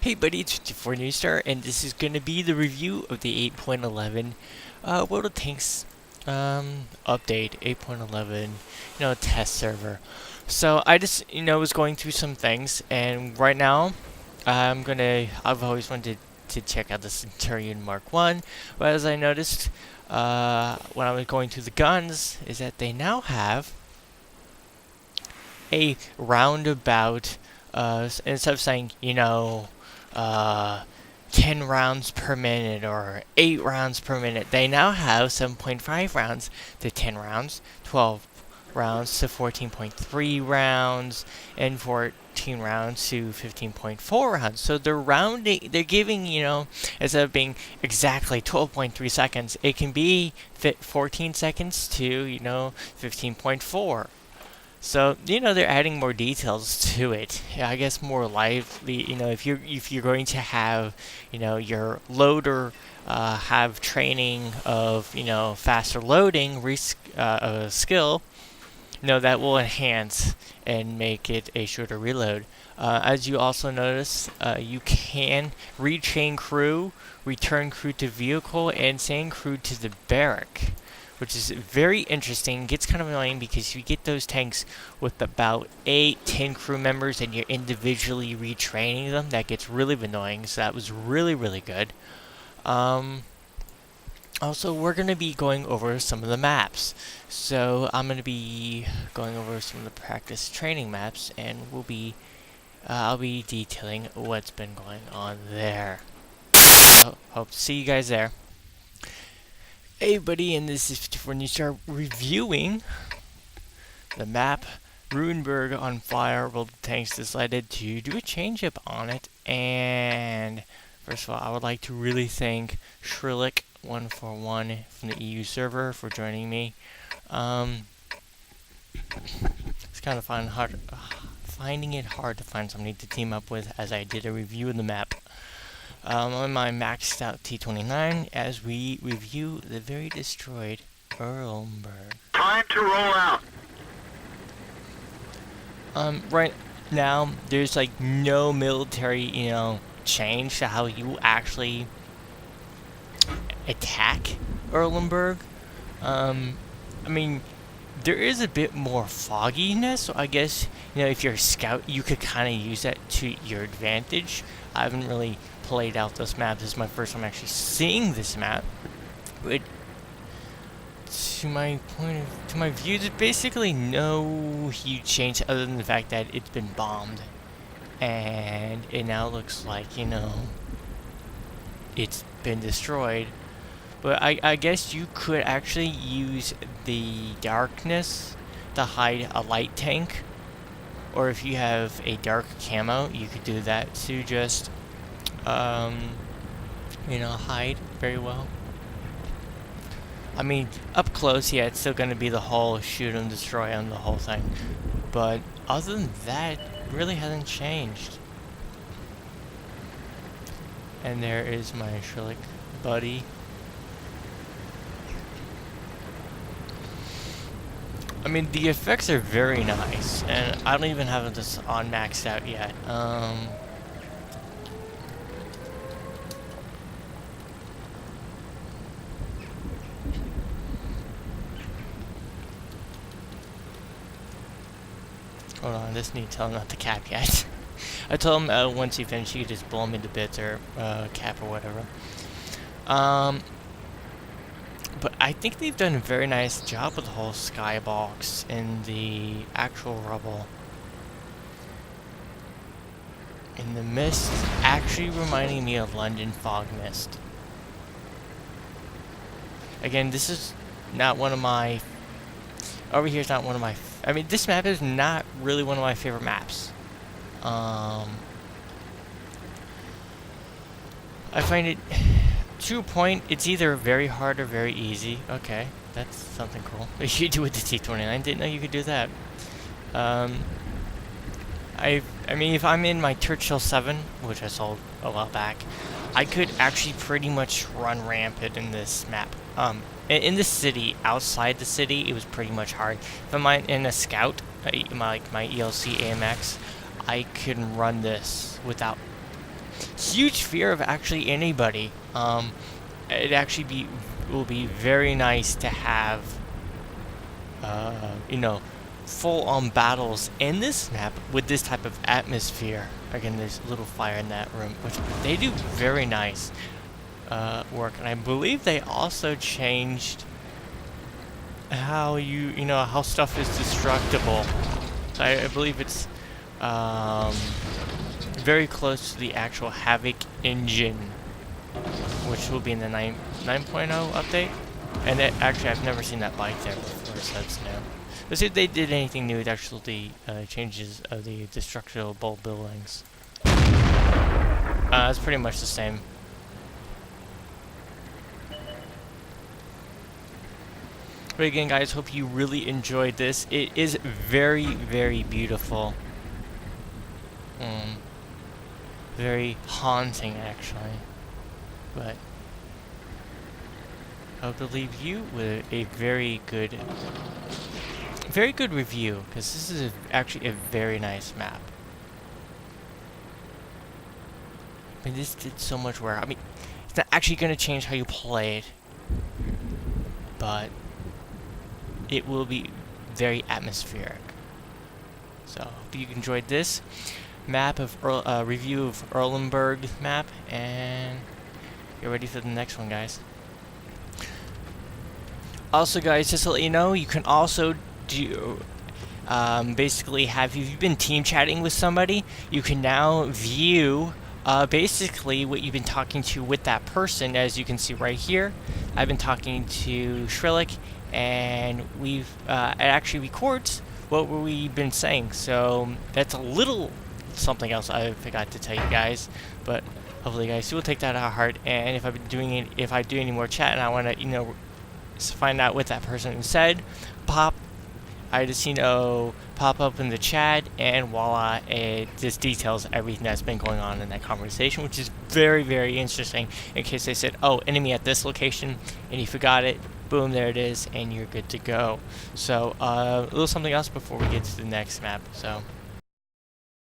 Hey buddy, it's 54newstar, and this is going to be the review of the 8.11 World of Tanks update, 8.11, test server. So I just, was going through some things, and right now, I've always wanted to check out the Centurion Mark 1, but as I noticed when I was going through the guns, is that they now have a roundabout, instead of saying, 10 rounds per minute or 8 rounds per minute, they now have 7.5 rounds to 10 rounds, 12 rounds to 14.3 rounds, and 14 rounds to 15.4 rounds. So they're giving, instead of being exactly 12.3 seconds, it can be 14 seconds to, 15.4. So they're adding more details to it. Yeah, I guess more lively. If you're going to have your loader have training of faster loading skill, that will enhance and make it a shorter reload. As you also notice, you can retrain crew, return crew to vehicle, and send crew to the barrack, which is very interesting. It gets kind of annoying because you get those tanks with about 8-10 crew members and you're individually retraining them. That gets really annoying, so that was really, really good. Also, we're going to be going over some of the maps. So I'm going to be going over some of the practice training maps, and I'll be detailing what's been going on there. So, hope to see you guys there. Hey buddy, and this is 54newstar reviewing the map Ruinberg On Fire. World of Tanks decided to do a change-up on it, and first of all, I would like to really thank Shrillick141 from the EU server for joining me. It's kind of finding it hard to find somebody to team up with, as I did a review of the map on my maxed out T29 as we review the very destroyed Ruinberg. Time to roll out. Right now there's like no military, change to how you actually attack Ruinberg. I mean, there is a bit more fogginess, so I guess, if you're a scout, you could kind of use that to your advantage. I haven't really played out this map. This is my first time actually seeing this map. But to my view, there's basically no huge change other than the fact that it's been bombed. And it now looks like, it's been destroyed. But I guess you could actually use the darkness to hide a light tank. Or if you have a dark camo, you could do that to just, hide very well. I mean, up close, yeah, it's still going to be the whole shoot and destroy on the whole thing. But other than that, it really hasn't changed. And there is my Shrillick buddy. I mean, the effects are very nice, and I don't even have this on maxed out yet. Hold on, I just need to tell him not to cap yet. I told him once he finished, he could just blow me to bits or cap or whatever. But I think they've done a very nice job with the whole skybox and the actual rubble. And the mist actually reminding me of London fog mist. Again, this is not one of my... Over here is not one of my... I mean, this map is not really one of my favorite maps. I find it... To a point, it's either very hard or very easy. Okay, that's something cool. You do with the T29. Didn't know you could do that. I mean, if I'm in my Churchill 7, which I sold a while back, I could actually pretty much run rampant in this map. In the city, outside the city, it was pretty much hard. If I'm in a scout, my ELC AMX, I can run this without huge fear of actually anybody. It actually will be very nice to have, you know, full-on battles in this map with this type of atmosphere. Again, there's a little fire in that room, which they do very nice work, and I believe they also changed how how stuff is destructible. So I believe it's very close to the actual Havoc engine, which will be in the 9.0 update. And actually, I've never seen that bike there before, so that's new. Let's see if they did anything new with actually the changes of the destructible buildings. It's pretty much the same. But again, guys, hope you really enjoyed this. It is very, very beautiful. Very haunting, actually. But I hope to leave you with a very good review, because this is actually a very nice map. I mean, this did so much work. I mean, it's not actually going to change how you play it, but it will be very atmospheric. So, hope you enjoyed this map of review of Ruinberg map, and get ready for the next one, guys. Also, guys, just to let you know, you can also do basically if you've been team chatting with somebody, you can now view basically what you've been talking to with that person. As you can see right here, I've been talking to Shrillick, and it actually records what we've been saying. So that's a little something else I forgot to tell you guys, but hopefully, guys, you will take that at heart. And if I do any more chat and I want to, find out what that person said, pop up in the chat, and voila, it just details everything that's been going on in that conversation, which is very, very interesting. In case they said, oh, enemy at this location, and you forgot it, boom, there it is, and you're good to go. So, a little something else before we get to the next map. So.